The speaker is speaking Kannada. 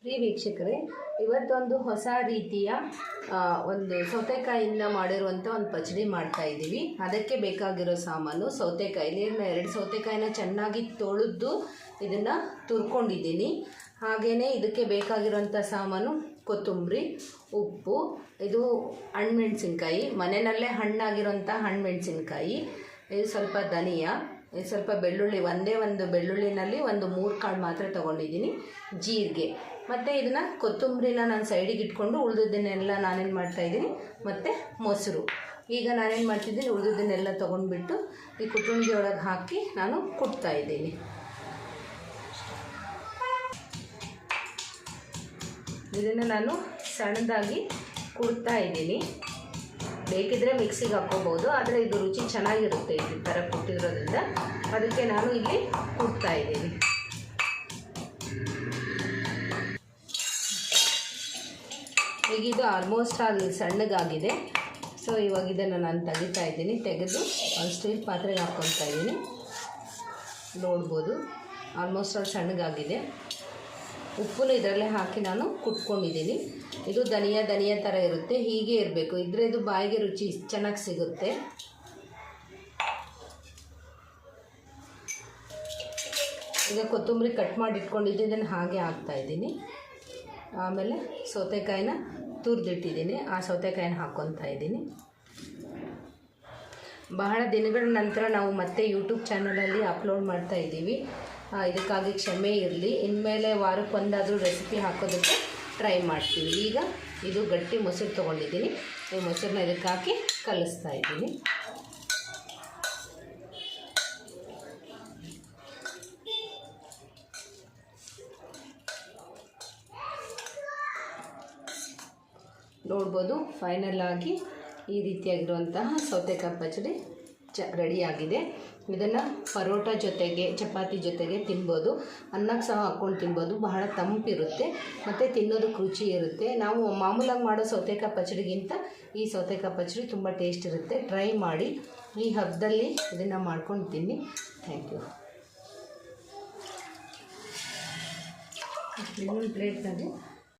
ಪ್ರಿಯ ವೀಕ್ಷಕರೇ, ಇವತ್ತೊಂದು ಹೊಸ ರೀತಿಯ ಒಂದು ಸೌತೆಕಾಯಿಯಿಂದ ಮಾಡಿರುವಂಥ ಒಂದು ಪಚಡಿ ಮಾಡ್ತಾ ಇದ್ದೀವಿ. ಅದಕ್ಕೆ ಬೇಕಾಗಿರೋ ಸಾಮಾನು ಸೌತೆಕಾಯಿ. ಎರಡು ಸೌತೆಕಾಯಿನ ಚೆನ್ನಾಗಿ ತೊಳೆದು ಇದನ್ನು ತುರ್ಕೊಂಡಿದ್ದೀನಿ. ಹಾಗೆಯೇ ಇದಕ್ಕೆ ಬೇಕಾಗಿರೋಂಥ ಸಾಮಾನು ಕೊತ್ತಂಬರಿ, ಉಪ್ಪು, ಇದು ಹಣ್ಣುಮೆಣಸಿನ್ಕಾಯಿ, ಮನೆಯಲ್ಲೇ ಹಣ್ಣಾಗಿರೋಂಥ ಹಣ್ಣುಮೆಣಸಿನ್ಕಾಯಿ, ಇದು ಸ್ವಲ್ಪ ಧನಿಯಾ, ಇದು ಸ್ವಲ್ಪ ಬೆಳ್ಳುಳ್ಳಿ, ಒಂದೇ ಒಂದು ಬೆಳ್ಳುಳ್ಳಿನಲ್ಲಿ ಒಂದು 3 ಕಾಳು ಮಾತ್ರ ತೊಗೊಂಡಿದ್ದೀನಿ, ಜೀರಿಗೆ, ಮತ್ತು ಇದನ್ನು ಕೊತ್ತಂಬರಿನ ನಾನು ಸೈಡಿಗೆ ಇಟ್ಕೊಂಡು ಉಳಿದದ್ದನ್ನೆಲ್ಲ ನಾನೇನು ಮಾಡ್ತಾಯಿದ್ದೀನಿ, ಮತ್ತು ಮೊಸರು. ಈಗ ನಾನೇನು ಮಾಡ್ತಿದ್ದೀನಿ, ಉಳಿದದ್ದನ್ನೆಲ್ಲ ತೊಗೊಂಡ್ಬಿಟ್ಟು ಈ ಕುಟ್ರುಣಿಗೆ ಒಳಗೆ ಹಾಕಿ ನಾನು ಕುಟ್ತಾಯಿದ್ದೀನಿ. ಇದನ್ನು ನಾನು ಸಣ್ಣದಾಗಿ ಕುಡ್ತಾ ಇದ್ದೀನಿ. ಬೇಕಿದ್ರೆ ಮಿಕ್ಸಿಗೆ ಹಾಕ್ಕೋಬೋದು, ಆದರೆ ಇದು ರುಚಿ ಚೆನ್ನಾಗಿರುತ್ತೆ ಈ ಥರ ಕುಟ್ಟಿರೋದ್ರಿಂದ. ಅದಕ್ಕೆ ನಾನು ಇಲ್ಲಿ ಕುಟ್ತಾ ಇದ್ದೀನಿ. ಈಗ ಇದು ಆಲ್ಮೋಸ್ಟ್ ಅಲ್ಲಿ ಸಣ್ಣಗಾಗಿದೆ. ಸೊ ಇವಾಗ ಇದನ್ನು ನಾನು ತೆಗಿತಾ ಇದ್ದೀನಿ. ತೆಗೆದು ಒಂದು ಸ್ಟೀಲ್ ಪಾತ್ರೆಗೆ ಹಾಕ್ಕೊತಾ ಇದ್ದೀನಿ. ನೋಡ್ಬೋದು ಆಲ್ಮೋಸ್ಟ್ ಅಲ್ಲಿ ಸಣ್ಣಗಾಗಿದೆ. ಉಪ್ಪನ್ನು ಇದರಲ್ಲೇ ಹಾಕಿ ನಾನು ಕುಟ್ಕೊಂಡಿದ್ದೀನಿ. ಇದು ಧನಿಯಾ ಥರ ಇರುತ್ತೆ, ಹೀಗೆ ಇರಬೇಕು, ಇದ್ರೆ ಇದು ಬಾಯಿಗೆ ರುಚಿ ಚೆನ್ನಾಗಿ ಸಿಗುತ್ತೆ. ಈಗ ಕೊತ್ತಂಬರಿ ಕಟ್ ಮಾಡಿ ಇಟ್ಕೊಂಡಿದ್ದು ಇದನ್ನು ಹಾಗೆ ಹಾಕ್ತಾಯಿದ್ದೀನಿ. ಆಮೇಲೆ ಸೌತೆಕಾಯಿನ ತುರಿದಿಟ್ಟಿದ್ದೀನಿ, ಆ ಸೌತೆಕಾಯಿನ ಹಾಕ್ಕೊತಾ ಇದ್ದೀನಿ. ಬಹಳ ದಿನಗಳ ನಂತರ ನಾವು ಮತ್ತೆ ಯೂಟ್ಯೂಬ್ ಚಾನಲಲ್ಲಿ ಅಪ್ಲೋಡ್ ಮಾಡ್ತಾ ಇದ್ದೀವಿ. ಇದಕ್ಕಾಗಿ ಕ್ಷಮೆ ಇರಲಿ. ಇನ್ಮೇಲೆ ವಾರಕ್ಕೊಂದಾದರೂ ರೆಸಿಪಿ ಹಾಕೋದಕ್ಕೆ ಟ್ರೈ ಮಾಡ್ತೀವಿ. ಈಗ ಇದು ಗಟ್ಟಿ ಮೊಸರು ತೊಗೊಂಡಿದ್ದೀನಿ. ಈ ಮೊಸರನ್ನ ಇದಕ್ಕೆ ಹಾಕಿ ಕಲಿಸ್ತಾ ಇದ್ದೀನಿ. ನೋಡ್ಬೋದು ಫೈನಲ್ ಆಗಿ ಈ ರೀತಿಯಾಗಿರುವಂತಹ ಸೌತೆಕಾಯಿ ಪಚಡಿ ರೆಡಿಯಾಗಿದೆ. ಇದನ್ನು ಪರೋಟ ಜೊತೆಗೆ, ಚಪಾತಿ ಜೊತೆಗೆ ತಿನ್ಬೋದು, ಅನ್ನಕ್ಕೆ ಸಹ ಹಾಕ್ಕೊಂಡು ತಿನ್ಬೋದು. ಬಹಳ ತಂಪಿರುತ್ತೆ ಮತ್ತು ತಿನ್ನೋದಕ್ಕೆ ರುಚಿ ಇರುತ್ತೆ. ನಾವು ಮಾಮೂಲಾಗಿ ಮಾಡೋ ಸೌತೆಕಾಯಿ ಪಚಡಿಗಿಂತ ಈ ಸೌತೆಕಾಯಿ ಪಚಡಿ ತುಂಬ ಟೇಸ್ಟ್ ಇರುತ್ತೆ. ಟ್ರೈ ಮಾಡಿ. ಈ ಹಬ್ಬದಲ್ಲಿ ಇದನ್ನು ಮಾಡ್ಕೊಂಡು ತಿನ್ನಿ. Thank you. ಇನ್ನೊಂದು ಪ್ಲೇಟ್ನಲ್ಲಿ